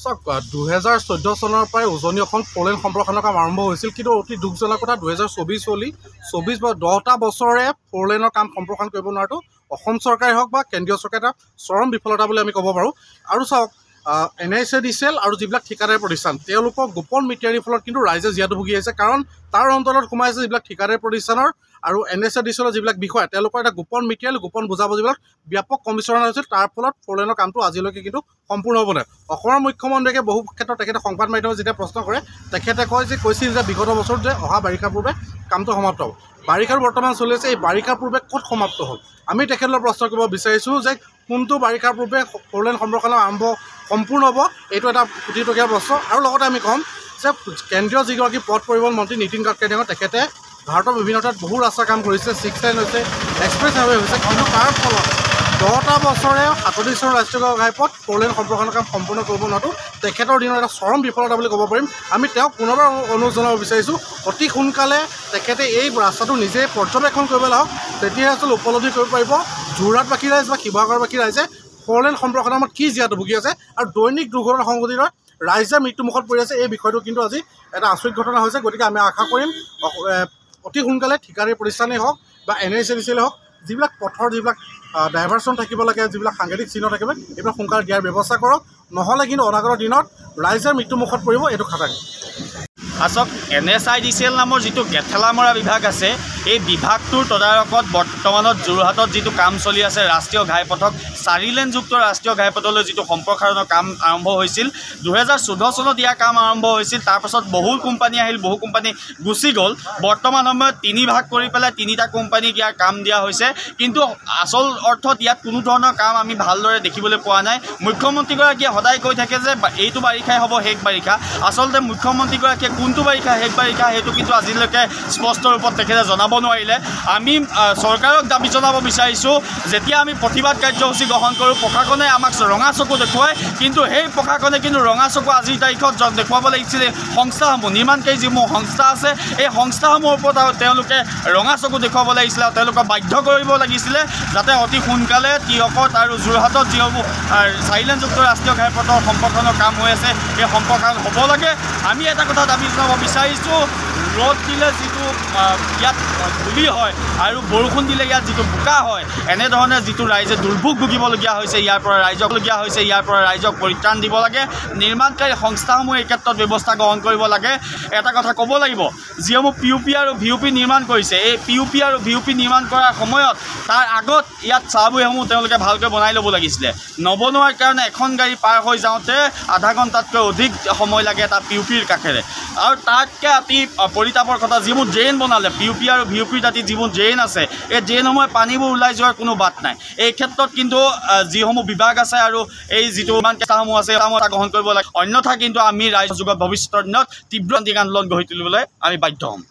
চাওক 2014 চনৰ পৰাই উজনি অসম ফ'ৰলেন সম্প্ৰসাৰণৰ কাম আৰম্ভ হৈছিল, কিন্তু অতি দুখজনক কথা 2024 বা 10টা বছৰে ফ'ৰলেনৰ কাম সম্প্ৰসাৰণ কৰিব নোৱাৰাটো অসম চৰকাৰে হওক বা কেন্দ্ৰীয় চৰকাৰে এটা চৰম বিফলতা বুলি আমি ক'ব পাৰোঁ। আৰু চাওক NICDCL আৰু যিবিলাক ঠিকাদাৰী প্ৰতিষ্ঠান তেওঁলোকক গোপন মিটাৰীৰ ফলত কিন্তু ৰাইজে জীয়াতু ভুগি আহিছে, কাৰণ তাৰ অন্তৰত সোমাই আছে যিবিলাক ঠিকাদাৰী প্ৰতিষ্ঠানৰ আৰু NICDCL যিবিলাক বিষয়া তেওঁলোকৰ এটা গোপন মিটাৰীয়েল গোপন বুজাবুজিবিলাক ব্যাপক কমিশ্যন হৈছিল। তাৰ ফলত ফ'ৰলেনৰ কামটো আজিলৈকে কিন্তু সম্পূৰ্ণ হ'ব নাই। অসমৰ মুখ্যমন্ত্ৰীকে বহু ক্ষেত্ৰত তেখেতে সংবাদ মাধ্যমত যেতিয়া প্ৰশ্ন কৰে তেখেতে কৈছিল যে বিগত বছৰত যে অহা বাৰিষাৰ পূৰ্বে কামটো সমাপ্ত হ'ব। বাৰিষাৰ বৰ্তমান চলি আছে, এই বাৰিষাৰ পূৰ্বে ক'ত সমাপ্ত হ'ল? আমি তেখেতলৈ প্ৰশ্ন কৰিব বিচাৰিছোঁ যে কোনটো বাৰিষাৰ পূৰ্বে ফ'ৰলেন সম্প্ৰসাৰণ সম্পূৰ্ণ হ'ব, এইটো এটা কোটিটকীয়া প্ৰশ্ন। আৰু লগতে আমি ক'ম যে কেন্দ্ৰীয় যিগৰাকী পথ পৰিবহণ মন্ত্ৰী নীতিন গাডকাৰী তেখেতে ভাৰতৰ বিভিন্ন ঠাইত বহু ৰাস্তা কাম কৰিছে, 6 লাইন হৈছে, এক্সপ্ৰেছ হাইৱে হৈছে, কিন্তু তাৰ ফলত 10টা বছৰে 37 চনৰ ৰাষ্ট্ৰীয় ঘাইপথ ফ'ৰলেন সম্প্ৰসাৰণৰ কাম সম্পূৰ্ণ কৰিব নোৱাৰাটো তেখেতৰ দিনৰ এটা চৰম বিফলতা বুলি ক'ব পাৰিম। আমি তেওঁক পুনৰবাৰ অনুৰোধ জনাব বিচাৰিছোঁ অতি সোনকালে তেখেতে এই ৰাস্তাটো নিজে পৰ্যবেক্ষণ কৰিবলৈ হওক, তেতিয়াহে আচলতে উপলব্ধি কৰিব পাৰিব যোৰহাটবাসী ৰাইজ বা শিৱসাগৰবাসী ৰাইজে ফ'ৰলেন সম্প্ৰসাৰণৰ কি জীয়াতু ভুগি আছে আৰু দৈনিক দুৰ্ঘটনা সংঘটিত ৰাইজে মৃত্যুমুখত পৰি আছে। এই বিষয়টো কিন্তু আজি এটা আচৰিত ঘটনা হৈছে। গতিকে আমি আশা কৰিম অতি সোনকালে ঠিকাদাৰী প্ৰতিষ্ঠানেই হওক বা NICDCL হওক যিবিলাক পথৰ যিবিলাক ডাইভাৰশ্যন থাকিব লাগে, যিবিলাক সাংঘাতিক চিহ্ন থাকিব, এইবিলাক সোনকালে দিয়াৰ ব্যৱস্থা কৰক, নহ'লে কিন্তু অনাগত দিনত ৰাইজে মৃত্যুমুখত পৰিব, এইটো খাটাং। আচক NICDCL নামৰ যিটো গেঠেলামৰা বিভাগ আছে, এই বিভাগটোৰ তদাৰকত বৰ্তমানত যোৰহাটত যিটো কাম চলি আছে ৰাষ্ট্ৰীয় ঘাইপথক 4 লেনযুক্ত ৰাষ্ট্ৰীয় ঘাইপথলৈ যিটো সম্প্ৰসাৰণৰ কাম আৰম্ভ হৈছিল 2014 চনত ইয়াৰ কাম আৰম্ভ হৈছিল। তাৰপাছত বহু কোম্পানী আহিল, বহু কোম্পানী গুচি গ'ল। বৰ্তমান সময়ত 3 ভাগ কৰি পেলাই 3টা কোম্পানীক ইয়াৰ কাম দিয়া হৈছে, কিন্তু আচল অৰ্থত ইয়াত কোনো ধৰণৰ কাম আমি ভালদৰে দেখিবলৈ পোৱা নাই। মুখ্যমন্ত্ৰীগৰাকীয়ে সদায় কৈ থাকে যে এইটো বাৰিষাই হ'ব শেষ বাৰিষা। আচলতে মুখ্যমন্ত্ৰীগৰাকীয়ে কোনটো বাৰিষা শেষ বাৰিষা সেইটো কিন্তু আজিলৈকে স্পষ্ট ৰূপত তেখেতে জনাব নোৱাৰিলে। আমি চৰকাৰক দাবী জনাব বিচাৰিছোঁ, যেতিয়া আমি প্ৰতিবাদ কাৰ্যসূচী গ্ৰহণ কৰোঁ প্ৰশাসনে আমাক ৰঙা চকু দেখুৱায়, কিন্তু সেই প্ৰশাসনে কিন্তু ৰঙা চকু আজিৰ তাৰিখত দেখুৱাব লাগিছিলে সংস্থাসমূহ, নিৰ্মাণকাৰী যিসমূহ সংস্থা আছে এই সংস্থাসমূহৰ ওপৰত তেওঁলোকে ৰঙা চকু দেখুৱাব লাগিছিলে আৰু তেওঁলোকক বাধ্য কৰিব লাগিছিলে যাতে অতি সোনকালে তিয়কত আৰু যোৰহাটত যিসমূহ 4 লেনযুক্ত ৰাষ্ট্ৰীয় ঘাইপথৰ সম্প্ৰসাৰণৰ কাম হৈ আছে এই সম্প্ৰসাৰণ হ'ব লাগে। আমি এটা কথা দাবী জনাব বিচাৰিছোঁ, ৰ'দ দিলে যিটো ইয়াত ধূলি হয় আৰু বৰষুণ দিলে ইয়াত যিটো বোকা হয়, এনেধৰণে যিটো ৰাইজে দুৰ্ভোগ ভুগিবলগীয়া হৈছে ইয়াৰ পৰা ৰাইজক পৰিত্ৰাণ দিব লাগে। নিৰ্মাণকাৰী সংস্থাসমূহে এই ক্ষেত্ৰত ব্যৱস্থা গ্ৰহণ কৰিব লাগে। এটা কথা ক'ব লাগিব, যিসমূহ PUP আৰু VUP নিৰ্মাণ কৰিছে, এই PUP আৰু VUP নিৰ্মাণ কৰাৰ সময়ত তাৰ আগত ইয়াত চাহবুসমূহ তেওঁলোকে ভালকৈ বনাই ল'ব লাগিছিলে। নবনোৱাৰ কাৰণে এখন গাড়ী পাৰ হৈ যাওঁতে আধা ঘণ্টাতকৈ অধিক সময় লাগে এটা PUPৰ কাষেৰে। আৰু তাতকৈ অতি পৰিতাপৰ কথা, যিবোৰ ড্ৰেইন বনালে PUP আৰু VUPৰ দাঁতি যিবোৰ ড্ৰেইন আছে এই ড্ৰেইনসমূহে পানীবোৰ ওলাই যোৱাৰ কোনো বাট নাই। এই ক্ষেত্ৰত কিন্তু যিসমূহ বিভাগ আছে আৰু এই যিটো কেঁচাসমূহ আছে এটা গ্ৰহণ কৰিব লাগে, অন্যথা কিন্তু আমি ৰাইজৰ যুগত ভৱিষ্যতৰ দিনত তীব্ৰ আন্দোলন গঢ়ি তুলিবলৈ আমি বাধ্য হ'ম।